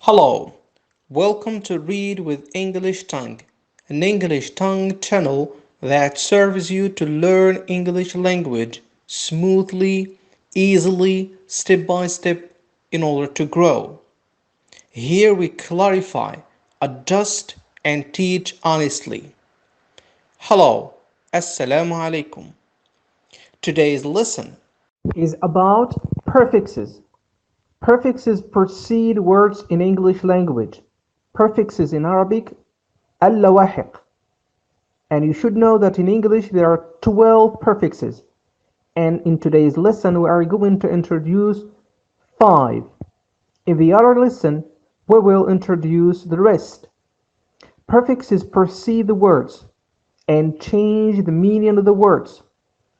Hello, welcome to Read with English Tongue, an English tongue channel that serves you to learn English language smoothly, easily, step by step in order to grow. Here we clarify, adjust, and teach honestly. Hello, Assalamu alaikum. Today's lesson is about prefixes. Prefixes precede words in English language. Prefixes in Arabic, اللواحق. And you should know that in English there are 12 prefixes. And in today's lesson we are going to introduce 5. In the other lesson we will introduce the rest. Prefixes precede the words and change the meaning of the words,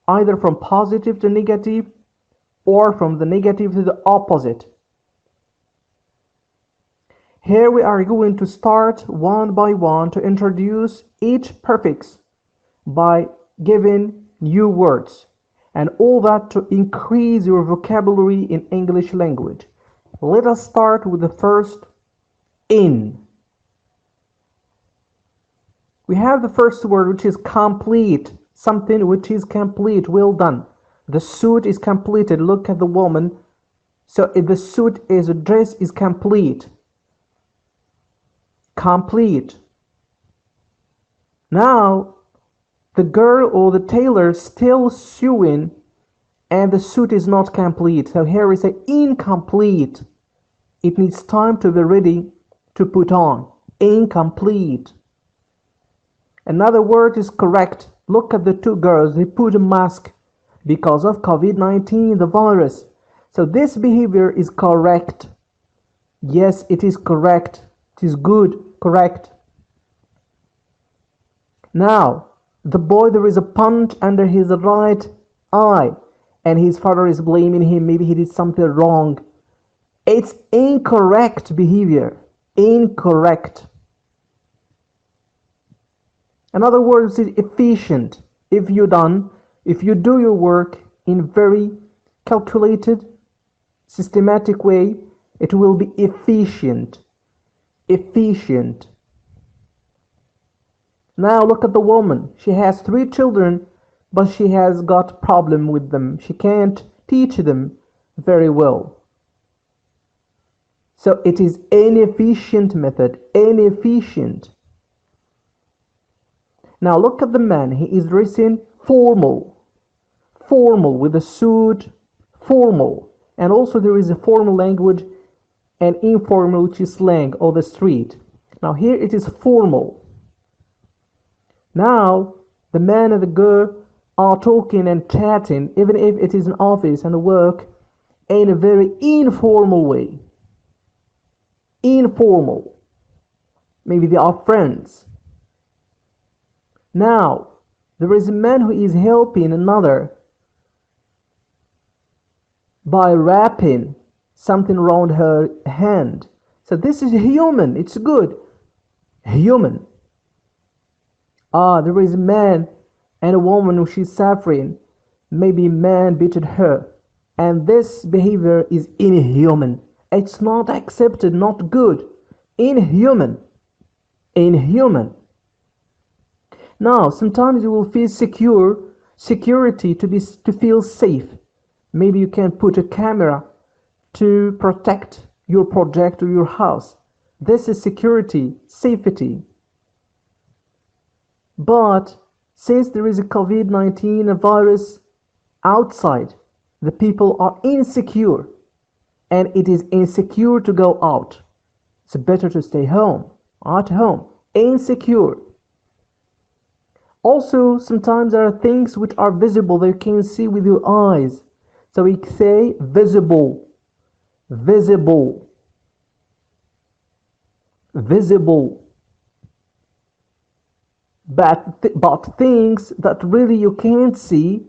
either from positive to negative or from the negative to the opposite. Here we are going to start one by one to introduce each prefix by giving new words, and all that to increase your vocabulary in English language. Let us start with the first in. We have the first word, which is complete. Something which is complete, well done. The suit is completed. Look at the woman. So if the suit is a dress is complete. Complete. Now the girl or the tailor still sewing and the suit is not complete. So here we say incomplete. It needs time to be ready to put on. Incomplete. Another word is correct. Look at the two girls. They put a mask because of COVID-19, the virus. So this behavior is correct. Yes, it is correct. It is good. Correct. Now, the boy, there is a punch under his right eye and his father is blaming him. Maybe he did something wrong. It's incorrect behavior. Incorrect. Another word is efficient. If you do your work in very calculated, systematic way, it will be efficient. Efficient. Now look at the woman. She has 3 children, but she has got problem with them. She can't teach them very well. So it is inefficient method. Inefficient. Now look at the man. He is dressing formal. Formal with a suit. Formal. And also there is a formal language and informal, which is slang or the street. Now here it is formal. Now the man and the girl are talking and chatting, even if it is an office and a work, in a very informal way. Informal. Maybe they are friends. Now, there is a man who is helping another by wrapping something around her hand. So this is human. It's good. Human. There is a man and a woman who she's suffering. Maybe a man beaten her. And this behavior is inhuman. It's not accepted, not good. Inhuman. Inhuman. Now, sometimes you will feel security to feel safe. Maybe you can put a camera to protect your project or your house. This is security, safety. But since there is a COVID-19 virus outside, the people are insecure, and it is insecure to go out. It's better to stay home, at home, insecure. Also, sometimes there are things which are visible that you can see with your eyes. So we say visible, visible, visible. But things that really you can't see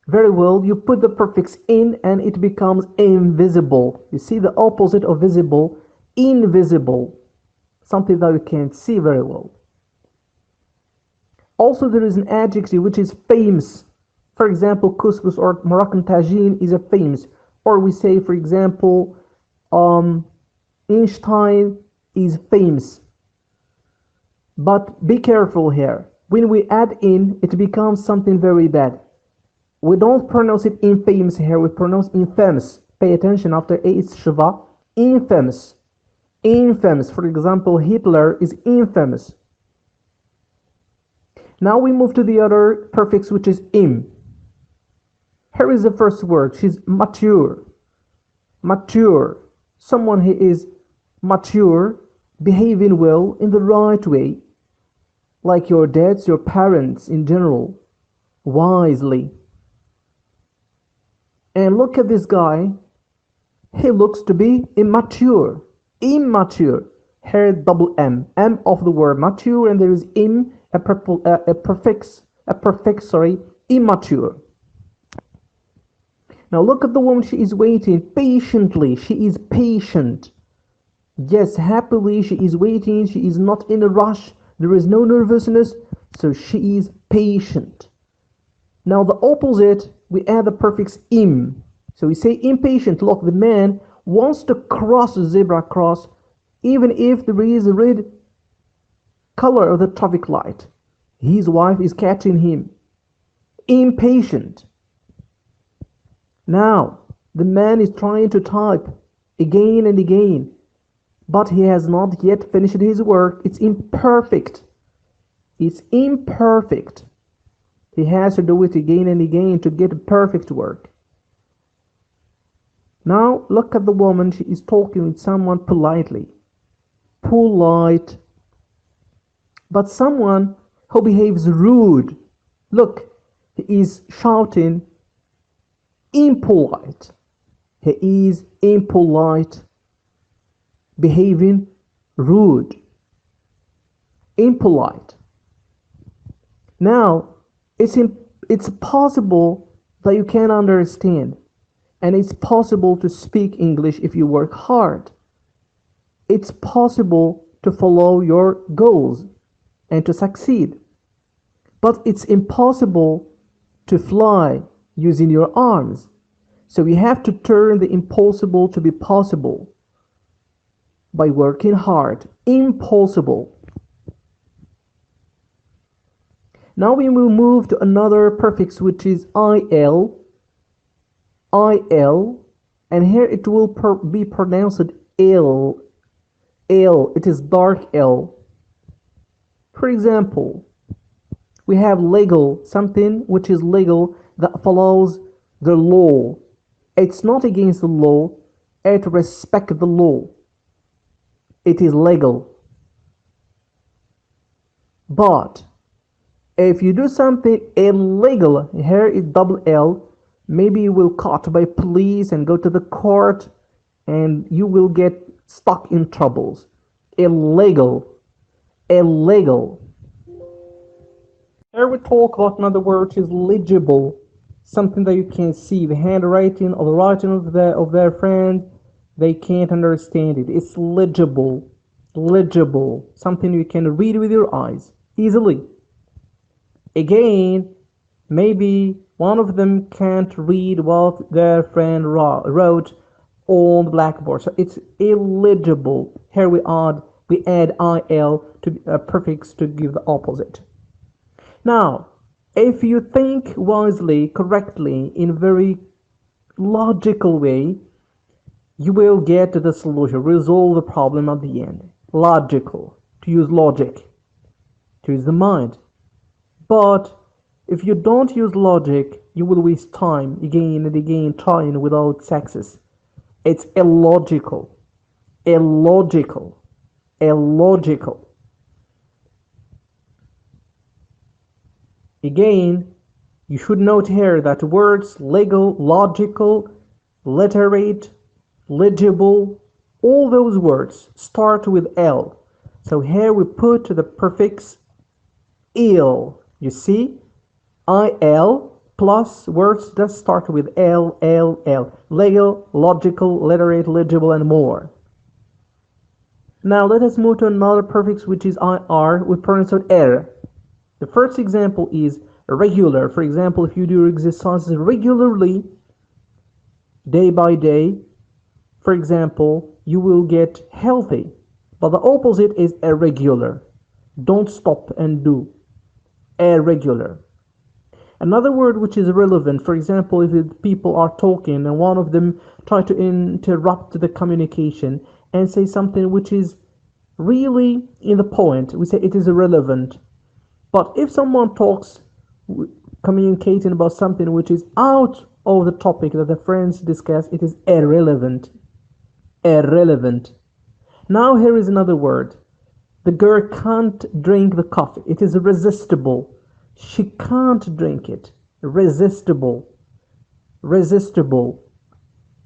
very well, you put the prefix in and it becomes invisible. You see the opposite of visible, invisible. Something that you can't see very well. Also, there is an adjective which is famous. For example, couscous or Moroccan tagine is a famous. Or we say, for example, Einstein is famous. But be careful here. When we add in, it becomes something very bad. We don't pronounce it infamous here, we pronounce infamous. Pay attention, after A is shva, infamous. Infamous. For example, Hitler is infamous. Now we move to the other prefix, which is im. Here is the first word. She's mature. Mature. Someone who is mature, behaving well in the right way, like your dads, your parents in general, wisely. And look at this guy. He looks to be immature. Immature. Here double M. M of the word mature, and there is im, a prefix, immature. Now look at the woman. She is waiting patiently. She is patient. Yes, happily she is waiting. She is not in a rush. There is no nervousness. So she is patient. Now the opposite, we add the prefix im. So we say impatient. Look, the man wants to cross the zebra cross even if there is a red color of the traffic light. His wife is catching him. Impatient. Now, the man is trying to type again and again, but he has not yet finished his work. It's imperfect. It's imperfect. He has to do it again and again to get perfect work. Now, look at the woman. She is talking with someone politely. Polite. But someone who behaves rude. Look, he is shouting. Impolite. He is impolite, behaving rude. Impolite. Now, it's possible that you can understand, and it's possible to speak English if you work hard. It's possible to follow your goals and to succeed. But it's impossible to fly using your arms. So you have to turn the impossible to be possible by working hard. Impossible. Now we will move to another prefix, which is il. Il, and here it will be pronounced ill. Ill. It is dark L. For example, we have legal, something which is legal that follows the law. It's not against the law, it respects the law. It is legal. But if you do something illegal, here is double L, maybe you will caught by police and go to the court and you will get stuck in troubles. Illegal. Illegal. Here we talk about another word which is legible. Something that you can see, the handwriting or the writing of their friend, they can't understand it. It's legible. Legible. Something you can read with your eyes easily. Again, maybe one of them can't read what their friend wrote on the blackboard, so it's illegible. Here we add il to a prefix to give the opposite. Now, if you think wisely, correctly, in a very logical way, you will get to the solution, resolve the problem at the end. Logical, to use logic, to use the mind. But if you don't use logic, you will waste time again and again trying without success. It's illogical. Illogical. Illogical. Again, you should note here that words legal, logical, literate, legible, all those words start with L. So here we put the prefix ill. You see? il plus words that start with L, L, L. Legal, logical, literate, legible, and more. Now let us move to another prefix, which is ir. We pronounce it er. The first example is regular. For example, if you do exercises regularly, day by day, for example, you will get healthy. But the opposite is irregular. Don't stop and do. Irregular. Another word which is relevant, for example, if people are talking and one of them try to interrupt the communication and say something which is really in the point, we say it is irrelevant. But if someone talks, communicating about something which is out of the topic that the friends discuss, it is irrelevant. Irrelevant. Now here is another word. The girl can't drink the coffee. It is irresistible. She can't drink it. Resistible. Resistible.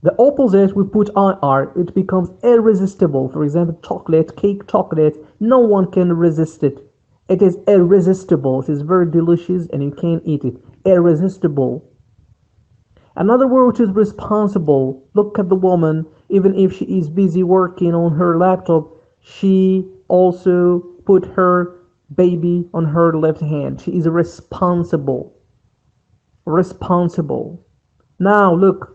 The opposite, we put IR, it becomes irresistible. For example, chocolate, cake, chocolate, no one can resist it. It is irresistible. It is very delicious and you can't eat it. Irresistible. Another word which is responsible. Look at the woman, even if she is busy working on her laptop, she also put her baby on her left hand. She is responsible. Responsible. Now look,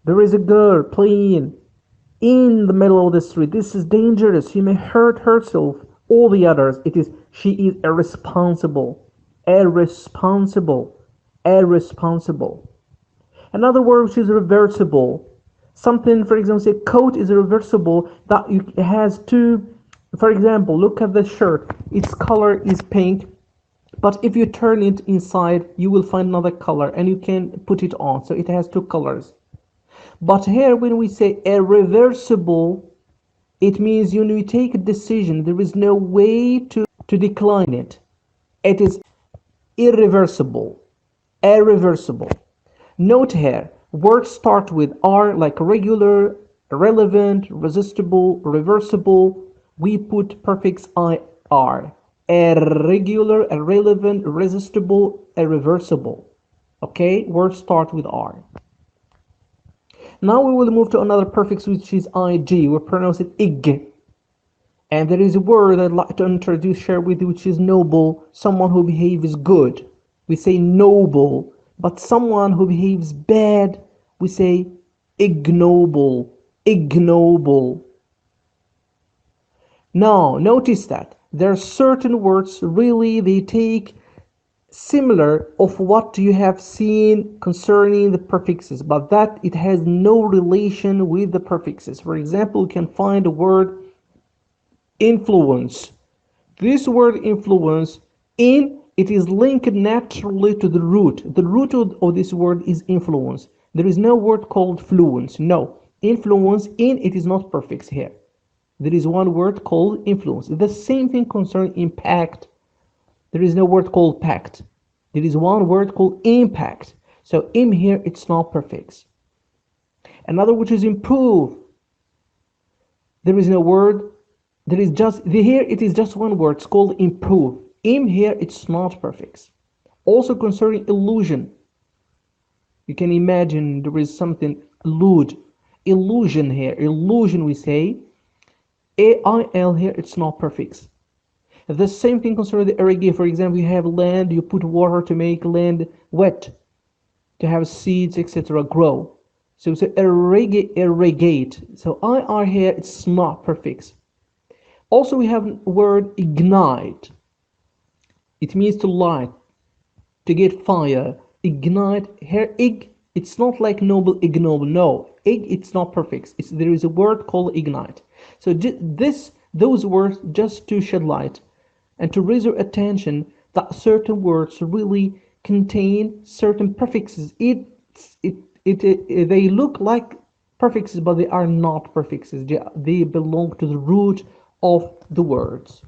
there is a girl playing in the middle of the street. This is dangerous. She may hurt herself or the others. She is irresponsible. Irresponsible. Irresponsible. Another word which is reversible. Something, for example, say coat is reversible, that it has two. For example, look at the shirt. Its color is pink, but if you turn it inside, you will find another color and you can put it on. So it has two colors. But here, when we say irreversible, it means when you take a decision, there is no way to decline it. It is irreversible. Irreversible. Note here, words start with R like regular, relevant, resistible, reversible. We put prefix IR. Irregular, irrelevant, irresistible, irreversible. Okay, words start with R. Now we will move to another prefix which is IG. We pronounce it ig. And there is a word I'd like to introduce, share with you, which is noble. Someone who behaves good. We say noble. But someone who behaves bad, we say ignoble. Ignoble. Now, notice that there are certain words really they take similar of what you have seen concerning the prefixes, but that it has no relation with the prefixes. For example, you can find the word influence. This word influence, it is linked naturally to the root. The root of this word is influence. There is no word called fluence. No, influence, it is not prefix here. There is one word called influence. The same thing concerning impact. There is no word called pact. There is one word called impact. So in here, it's not prefix. Another which is improve. There is no word. There is just, here it is just one word. It's called improve. In here, it's not prefix. Also concerning illusion. You can imagine there is something illude. Illusion here. Illusion we say. AIL here, it's not prefix. The same thing concerning the irrigate. For example, you have land, you put water to make land wet, to have seeds, etc. grow. So it's irrigate. So IR here, it's not prefix. Also, we have word ignite. It means to light, to get fire. Ignite here, it's not like noble, ignoble. No, it's not prefix. There is a word called ignite. So those words just to shed light and to raise your attention that certain words really contain certain prefixes. They look like prefixes, but they are not prefixes. They belong to the root of the words.